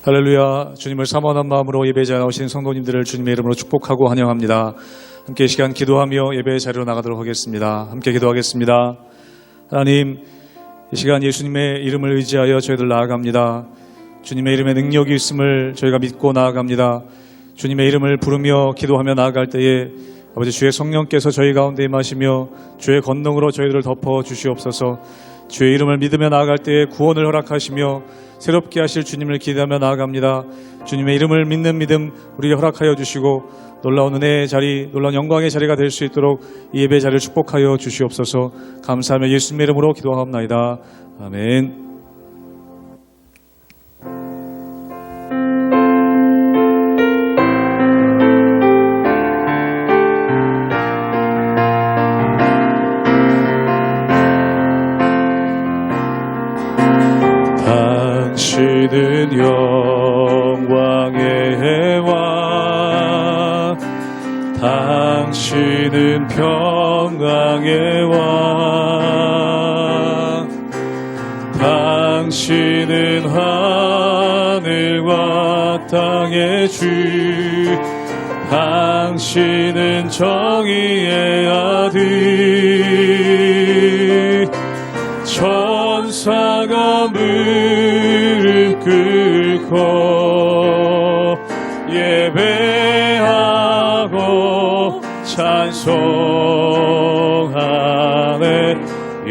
할렐루야. 주님을 사모하는 마음으로 예배자에 나오신 성도님들을 주님의 이름으로 축복하고 환영합니다. 함께 이 시간 기도하며 예배의 자리로 나가도록 하겠습니다. 함께 기도하겠습니다. 하나님, 이 시간 예수님의 이름을 의지하여 저희들 나아갑니다. 주님의 이름에 능력이 있음을 저희가 믿고 나아갑니다. 주님의 이름을 부르며 기도하며 나아갈 때에 아버지 주의 성령께서 저희 가운데 임하시며 주의 권능으로 저희들을 덮어 주시옵소서. 주의 이름을 믿으며 나아갈 때에 구원을 허락하시며 새롭게 하실 주님을 기대하며 나아갑니다. 주님의 이름을 믿는 믿음 우리에게 허락하여 주시고 놀라운 은혜의 자리, 놀라운 영광의 자리가 될 수 있도록 이 예배의 자리를 축복하여 주시옵소서. 감사하며 예수님의 이름으로 기도하옵나이다. 아멘. 당신은 영광의 왕, 당신은 평강의 왕, 당신은 하늘과 땅의 주, 당신은 정의의 아들. 천사가 무릎 꿇고 예배하고 찬송하네.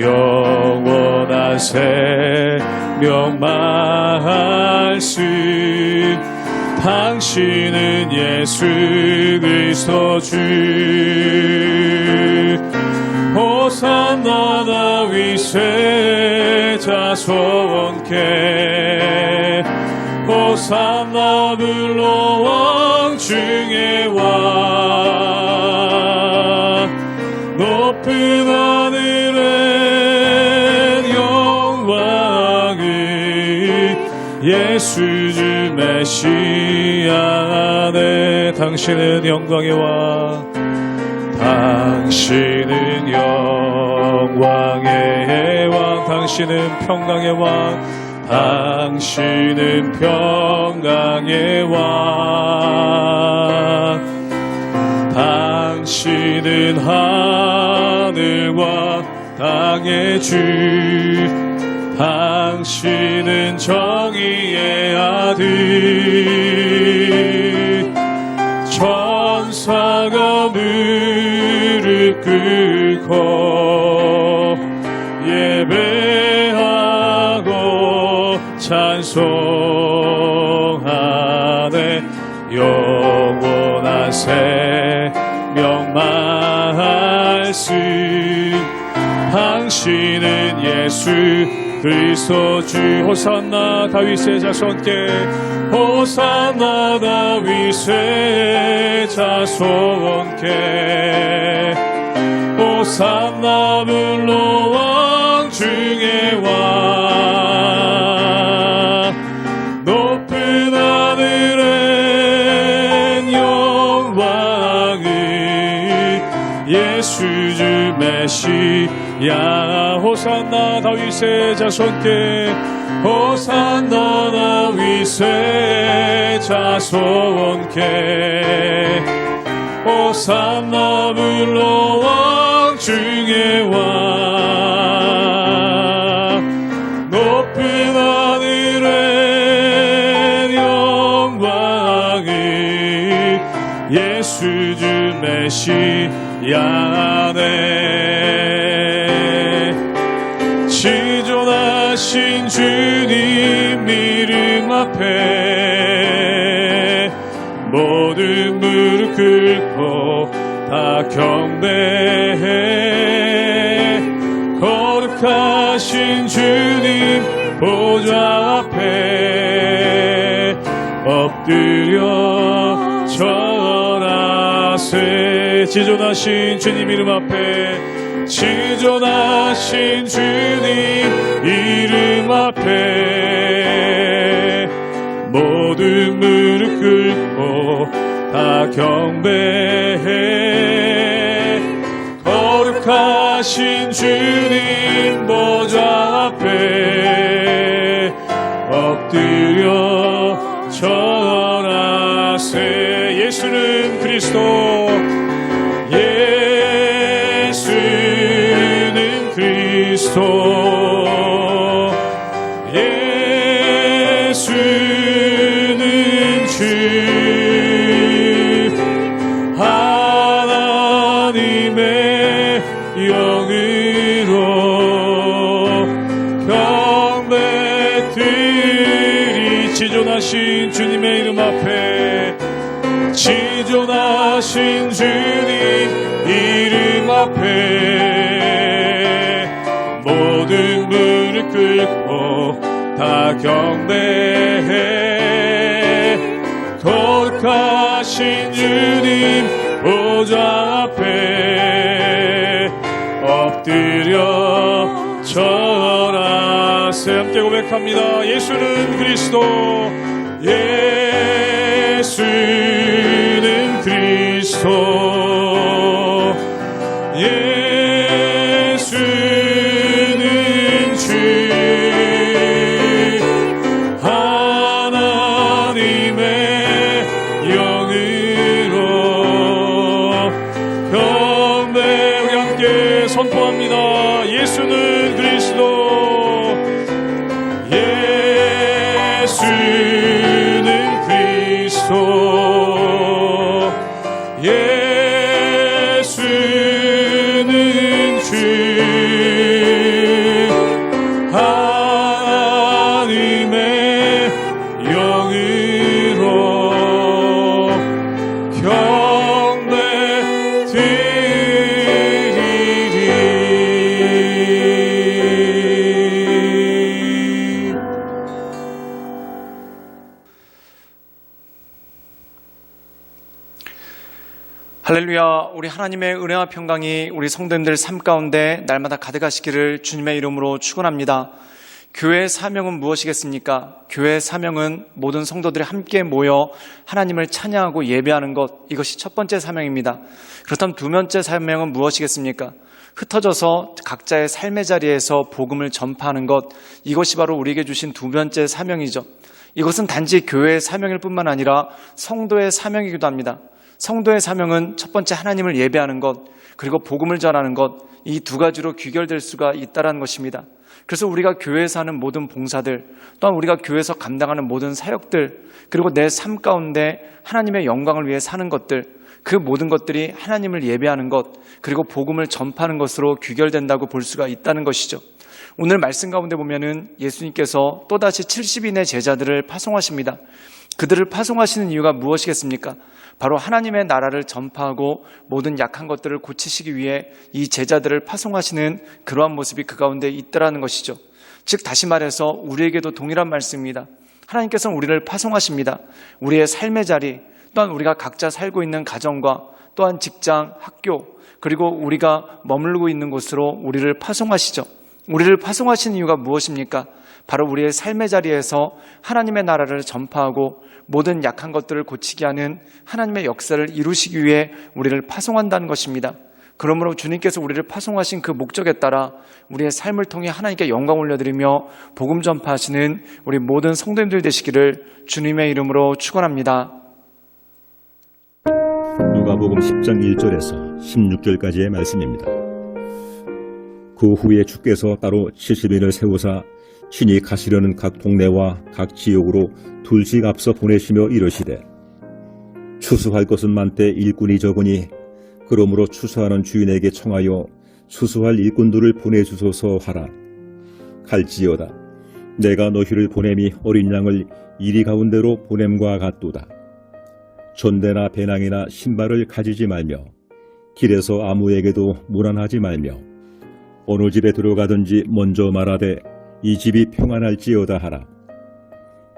영원한 생명 말씀, 당신은 예수 그리스도 주. 호산나 다윗의 자손께, 호산나 불러왕 중의 왕. 높은 하늘엔 영광이 예수 주 메시아 안에. 당신은 영광의 왕, 당신은 영광의 왕, 당신은 평강의 왕, 당신은 평강의 왕. 당신은 하늘과 땅의 주, 당신은 정의의 아들. 천사가 무릎 꿇고 예배하고 찬송하네. 영원한 생명 말씀, 당신은 예수 그리스도 주. 호산나 다윗의 자손께, 호산나 다윗의 자손께, 호산나 불러왕 중의 왕. 높은 하늘엔 영광이 예수 주 메시아. 호산나 다윗의 자손께, 호산나 다윗의 자손께, 호산나 불러왕 중의 왕. 높은 하늘엔 영광이 예수 주 메시아 안에. 지존하신 주님 이름 앞에 모든 무릎 꿇고 다 경배해. 거룩하신 주님 보좌 앞에 엎드려 절하세. 지존하신 주님 이름 앞에, 지존하신 주님 이름 앞에 모든 무릎 꿇고 다 경배해. 지존하신 주님 보좌 앞에 엎드려 절하세. 예수는 그리스도, 예수는 그리스도, 예수는 주, 하나님의 영으로 경배드리. 지존하신 주님의 이름 앞에, 지존하신 주님 이름 앞에 모든 무릎 꿇고 다 경배해. 거룩하신 주님 보좌 앞에 엎드려 절하세. 함께 고백합니다. 예수는 그리스도, 예수는 그리스도, 예수는 주, 하나님의 영으로 경배. 우리 함께 선포합니다. 예수는 그리스도, 예수는 그리스도, 예수는 주, 하나님의 영으로 경배드리리. 할렐루야. 우리 하나님의 은혜와 평강이 우리 성도님들 삶 가운데 날마다 가득하시기를 주님의 이름으로 축원합니다. 교회의 사명은 무엇이겠습니까? 교회의 사명은 모든 성도들이 함께 모여 하나님을 찬양하고 예배하는 것, 이것이 첫 번째 사명입니다. 그렇다면 두 번째 사명은 무엇이겠습니까? 흩어져서 각자의 삶의 자리에서 복음을 전파하는 것, 이것이 바로 우리에게 주신 두 번째 사명이죠. 이것은 단지 교회의 사명일 뿐만 아니라 성도의 사명이기도 합니다. 성도의 사명은 첫 번째 하나님을 예배하는 것, 그리고 복음을 전하는 것, 이 두 가지로 귀결될 수가 있다는 것입니다. 그래서 우리가 교회에서 하는 모든 봉사들, 또한 우리가 교회에서 감당하는 모든 사역들, 그리고 내 삶 가운데 하나님의 영광을 위해 사는 것들, 그 모든 것들이 하나님을 예배하는 것, 그리고 복음을 전파하는 것으로 귀결된다고 볼 수가 있다는 것이죠. 오늘 말씀 가운데 보면은 예수님께서 또다시 70인의 제자들을 파송하십니다. 그들을 파송하시는 이유가 무엇이겠습니까? 바로 하나님의 나라를 전파하고 모든 약한 것들을 고치시기 위해 이 제자들을 파송하시는 그러한 모습이 그 가운데 있다라는 것이죠. 즉 다시 말해서 우리에게도 동일한 말씀입니다. 하나님께서는 우리를 파송하십니다. 우리의 삶의 자리, 또한 우리가 각자 살고 있는 가정과 또한 직장, 학교, 그리고 우리가 머물고 있는 곳으로 우리를 파송하시죠. 우리를 파송하시는 이유가 무엇입니까? 바로 우리의 삶의 자리에서 하나님의 나라를 전파하고 모든 약한 것들을 고치게 하는 하나님의 역사를 이루시기 위해 우리를 파송한다는 것입니다. 그러므로 주님께서 우리를 파송하신 그 목적에 따라 우리의 삶을 통해 하나님께 영광 올려드리며 복음 전파하시는 우리 모든 성도님들 되시기를 주님의 이름으로 축원합니다. 누가복음 10장 1절에서 16절까지의 말씀입니다. 그 후에 주께서 따로 70인을 세우사 친히 가시려는 각 동네와 각 지역으로 둘씩 앞서 보내시며 이르시되 추수할 것은 많되 일꾼이 적으니 그러므로 추수하는 주인에게 청하여 추수할 일꾼들을 보내주소서 하라. 갈지어다 내가 너희를 보냄이 어린 양을 이리 가운데로 보냄과 같도다. 전대나 배낭이나 신발을 가지지 말며 길에서 아무에게도 무난하지 말며 어느 집에 들어가든지 먼저 말하되 이 집이 평안할지어다 하라.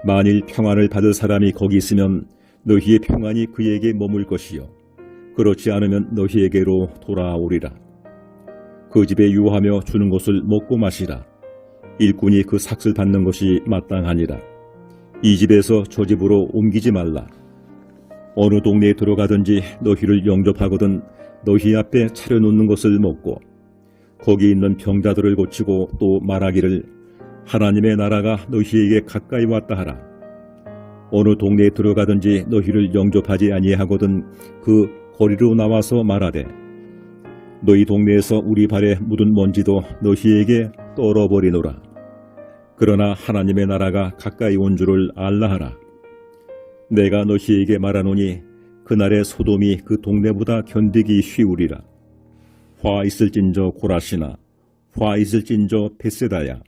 만일 평안을 받을 사람이 거기 있으면 너희의 평안이 그에게 머물 것이요 그렇지 않으면 너희에게로 돌아오리라. 그 집에 유하며 주는 것을 먹고 마시라. 일꾼이 그 삭을 받는 것이 마땅하니라. 이 집에서 저 집으로 옮기지 말라. 어느 동네에 들어가든지 너희를 영접하거든 너희 앞에 차려놓는 것을 먹고 거기 있는 병자들을 고치고 또 말하기를 하나님의 나라가 너희에게 가까이 왔다 하라. 어느 동네에 들어가든지 너희를 영접하지 아니하거든 그 거리로 나와서 말하되 너희 동네에서 우리 발에 묻은 먼지도 너희에게 떨어버리노라. 그러나 하나님의 나라가 가까이 온 줄을 알라 하라. 내가 너희에게 말하노니 그날의 소돔이 그 동네보다 견디기 쉬우리라. 화 있을진저 고라시나 화 있을진저 베세다야.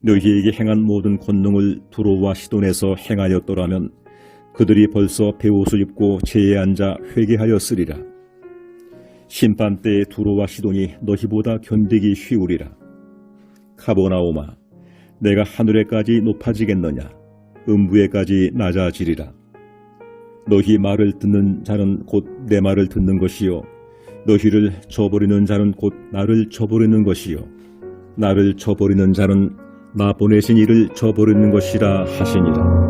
너희에게 행한 모든 권능을 두로와 시돈에서 행하였더라면 그들이 벌써 베옷을 입고 제에 앉아 회개하였으리라. 심판 때에 두로와 시돈이 너희보다 견디기 쉬우리라. 카보나오마, 내가 하늘에까지 높아지겠느냐? 음부에까지 낮아지리라. 너희 말을 듣는 자는 곧 내 말을 듣는 것이요 너희를 저버리는 자는 곧 나를 저버리는 것이요 나를 저버리는 자는 나 보내신 이를 저버리는 것이라 하시니라.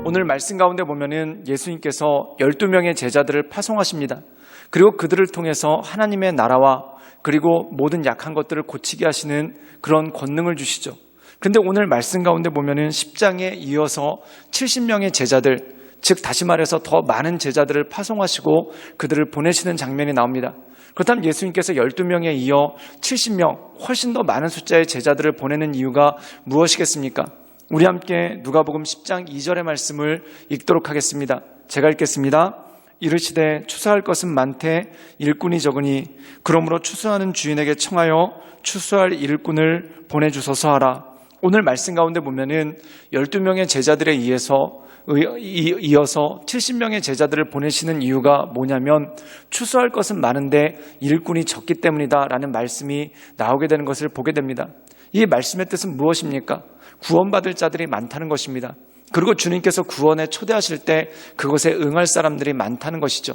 오늘 말씀 가운데 보면은 예수님께서 12명의 제자들을 파송하십니다. 그리고 그들을 통해서 하나님의 나라와 그리고 모든 약한 것들을 고치게 하시는 그런 권능을 주시죠. 그런데 오늘 말씀 가운데 보면은 10장에 이어서 70명의 제자들, 즉 다시 말해서 더 많은 제자들을 파송하시고 그들을 보내시는 장면이 나옵니다. 그렇다면 예수님께서 12명에 이어 70명, 훨씬 더 많은 숫자의 제자들을 보내는 이유가 무엇이겠습니까? 우리 함께 누가복음 10장 2절의 말씀을 읽도록 하겠습니다. 제가 읽겠습니다. 이르시되 추수할 것은 많되 일꾼이 적으니 그러므로 추수하는 주인에게 청하여 추수할 일꾼을 보내주소서 하라. 오늘 말씀 가운데 보면은 12명의 제자들에 이어서 70명의 제자들을 보내시는 이유가 뭐냐면 추수할 것은 많은데 일꾼이 적기 때문이다 라는 말씀이 나오게 되는 것을 보게 됩니다. 이 말씀의 뜻은 무엇입니까? 구원받을 자들이 많다는 것입니다. 그리고 주님께서 구원에 초대하실 때 그것에 응할 사람들이 많다는 것이죠.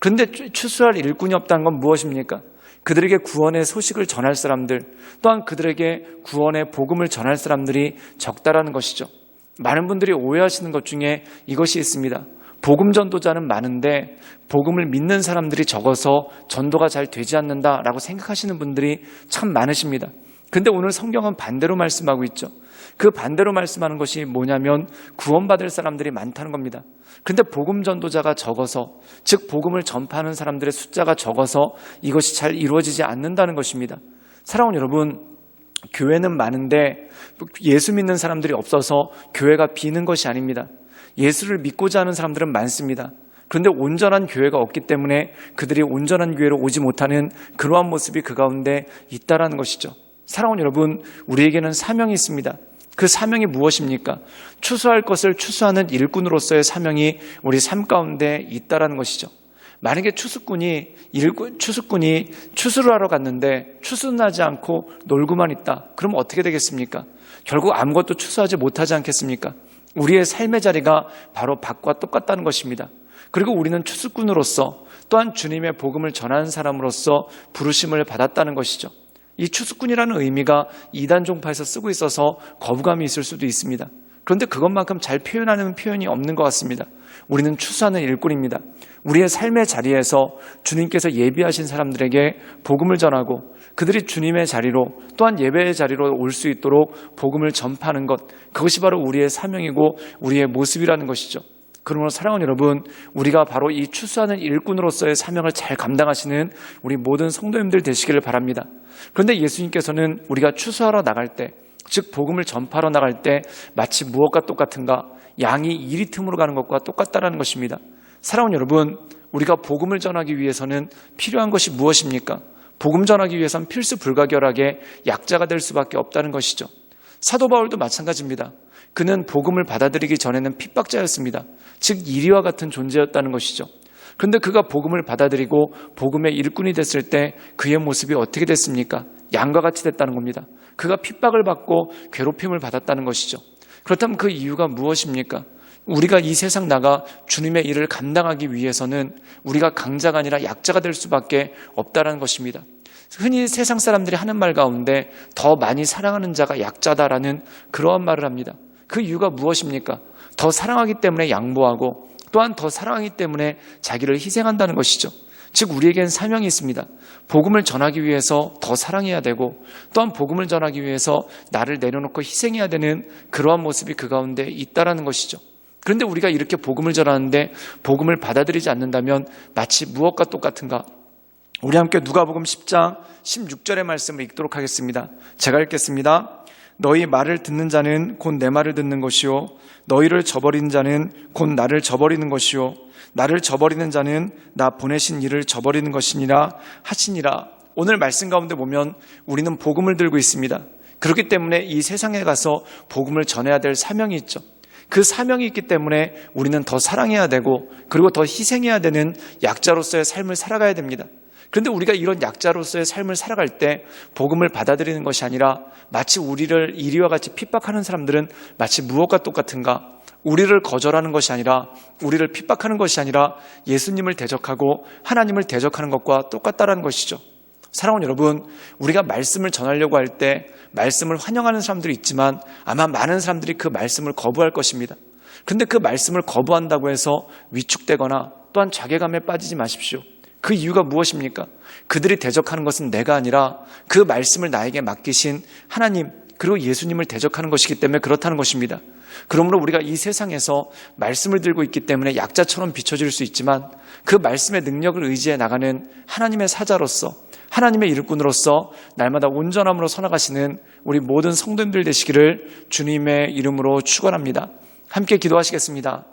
그런데 추수할 일꾼이 없다는 건 무엇입니까? 그들에게 구원의 소식을 전할 사람들, 또한 그들에게 구원의 복음을 전할 사람들이 적다라는 것이죠. 많은 분들이 오해하시는 것 중에 이것이 있습니다. 복음 전도자는 많은데 복음을 믿는 사람들이 적어서 전도가 잘 되지 않는다라고 생각하시는 분들이 참 많으십니다. 그런데 오늘 성경은 반대로 말씀하고 있죠. 그 반대로 말씀하는 것이 뭐냐면 구원받을 사람들이 많다는 겁니다. 그런데 복음 전도자가 적어서, 즉 복음을 전파하는 사람들의 숫자가 적어서 이것이 잘 이루어지지 않는다는 것입니다. 사랑하는 여러분, 교회는 많은데 예수 믿는 사람들이 없어서 교회가 비는 것이 아닙니다. 예수를 믿고자 하는 사람들은 많습니다. 그런데 온전한 교회가 없기 때문에 그들이 온전한 교회로 오지 못하는 그러한 모습이 그 가운데 있다라는 것이죠. 사랑하는 여러분, 우리에게는 사명이 있습니다. 그 사명이 무엇입니까? 추수할 것을 추수하는 일꾼으로서의 사명이 우리 삶 가운데 있다라는 것이죠. 만약에 추수꾼이 추수를 하러 갔는데 추수는 하지 않고 놀고만 있다. 그럼 어떻게 되겠습니까? 결국 아무것도 추수하지 못하지 않겠습니까? 우리의 삶의 자리가 바로 밭과 똑같다는 것입니다. 그리고 우리는 추수꾼으로서 또한 주님의 복음을 전하는 사람으로서 부르심을 받았다는 것이죠. 이 추수꾼이라는 의미가 이단 종파에서 쓰고 있어서 거부감이 있을 수도 있습니다. 그런데 그것만큼 잘 표현하는 표현이 없는 것 같습니다. 우리는 추수하는 일꾼입니다. 우리의 삶의 자리에서 주님께서 예비하신 사람들에게 복음을 전하고 그들이 주님의 자리로 또한 예배의 자리로 올 수 있도록 복음을 전파하는 것, 그것이 바로 우리의 사명이고 우리의 모습이라는 것이죠. 그러므로 사랑하는 여러분, 우리가 바로 이 추수하는 일꾼으로서의 사명을 잘 감당하시는 우리 모든 성도님들 되시기를 바랍니다. 그런데 예수님께서는 우리가 추수하러 나갈 때, 즉 복음을 전파하러 나갈 때 마치 무엇과 똑같은가? 양이 이리 틈으로 가는 것과 똑같다라는 것입니다. 사랑하는 여러분, 우리가 복음을 전하기 위해서는 필요한 것이 무엇입니까? 복음 전하기 위해서는 필수 불가결하게 약자가 될 수밖에 없다는 것이죠. 사도 바울도 마찬가지입니다. 그는 복음을 받아들이기 전에는 핍박자였습니다. 즉 이리와 같은 존재였다는 것이죠. 그런데 그가 복음을 받아들이고 복음의 일꾼이 됐을 때 그의 모습이 어떻게 됐습니까? 양과 같이 됐다는 겁니다. 그가 핍박을 받고 괴롭힘을 받았다는 것이죠. 그렇다면 그 이유가 무엇입니까? 우리가 이 세상 나가 주님의 일을 감당하기 위해서는 우리가 강자가 아니라 약자가 될 수밖에 없다는 것입니다. 흔히 세상 사람들이 하는 말 가운데 더 많이 사랑하는 자가 약자다라는 그러한 말을 합니다. 그 이유가 무엇입니까? 더 사랑하기 때문에 양보하고 또한 더 사랑하기 때문에 자기를 희생한다는 것이죠. 즉 우리에겐 사명이 있습니다. 복음을 전하기 위해서 더 사랑해야 되고 또한 복음을 전하기 위해서 나를 내려놓고 희생해야 되는 그러한 모습이 그 가운데 있다라는 것이죠. 그런데 우리가 이렇게 복음을 전하는데 복음을 받아들이지 않는다면 마치 무엇과 똑같은가? 우리 함께 누가복음 10장 16절의 말씀을 읽도록 하겠습니다. 제가 읽겠습니다. 너희 말을 듣는 자는 곧 내 말을 듣는 것이요 너희를 저버리는 자는 곧 나를 저버리는 것이요 나를 저버리는 자는 나 보내신 이를 저버리는 것이니라 하시니라. 오늘 말씀 가운데 보면 우리는 복음을 들고 있습니다. 그렇기 때문에 이 세상에 가서 복음을 전해야 될 사명이 있죠. 그 사명이 있기 때문에 우리는 더 사랑해야 되고 그리고 더 희생해야 되는 약자로서의 삶을 살아가야 됩니다. 그런데 우리가 이런 약자로서의 삶을 살아갈 때 복음을 받아들이는 것이 아니라 마치 우리를 이리와 같이 핍박하는 사람들은 마치 무엇과 똑같은가? 우리를 거절하는 것이 아니라 우리를 핍박하는 것이 아니라 예수님을 대적하고 하나님을 대적하는 것과 똑같다라는 것이죠. 사랑하는 여러분, 우리가 말씀을 전하려고 할 때 말씀을 환영하는 사람들이 있지만 아마 많은 사람들이 그 말씀을 거부할 것입니다. 그런데 그 말씀을 거부한다고 해서 위축되거나 또한 자괴감에 빠지지 마십시오. 그 이유가 무엇입니까? 그들이 대적하는 것은 내가 아니라 그 말씀을 나에게 맡기신 하나님 그리고 예수님을 대적하는 것이기 때문에 그렇다는 것입니다. 그러므로 우리가 이 세상에서 말씀을 들고 있기 때문에 약자처럼 비춰질 수 있지만 그 말씀의 능력을 의지해 나가는 하나님의 사자로서 하나님의 일꾼으로서 날마다 온전함으로 서나가시는 우리 모든 성도님들 되시기를 주님의 이름으로 축원합니다. 함께 기도하시겠습니다.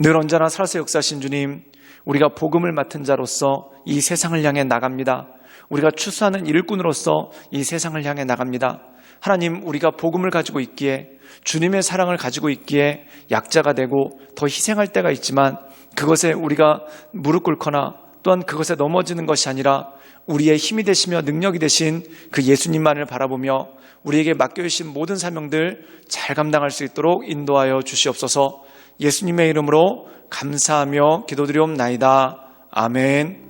늘 언제나 살아서 역사하신 주님, 우리가 복음을 맡은 자로서 이 세상을 향해 나갑니다. 우리가 추수하는 일꾼으로서 이 세상을 향해 나갑니다. 하나님, 우리가 복음을 가지고 있기에 주님의 사랑을 가지고 있기에 약자가 되고 더 희생할 때가 있지만 그것에 우리가 무릎 꿇거나 또한 그것에 넘어지는 것이 아니라 우리의 힘이 되시며 능력이 되신 그 예수님만을 바라보며 우리에게 맡겨주신 모든 사명들 잘 감당할 수 있도록 인도하여 주시옵소서. 예수님의 이름으로 감사하며 기도드리옵나이다. 아멘.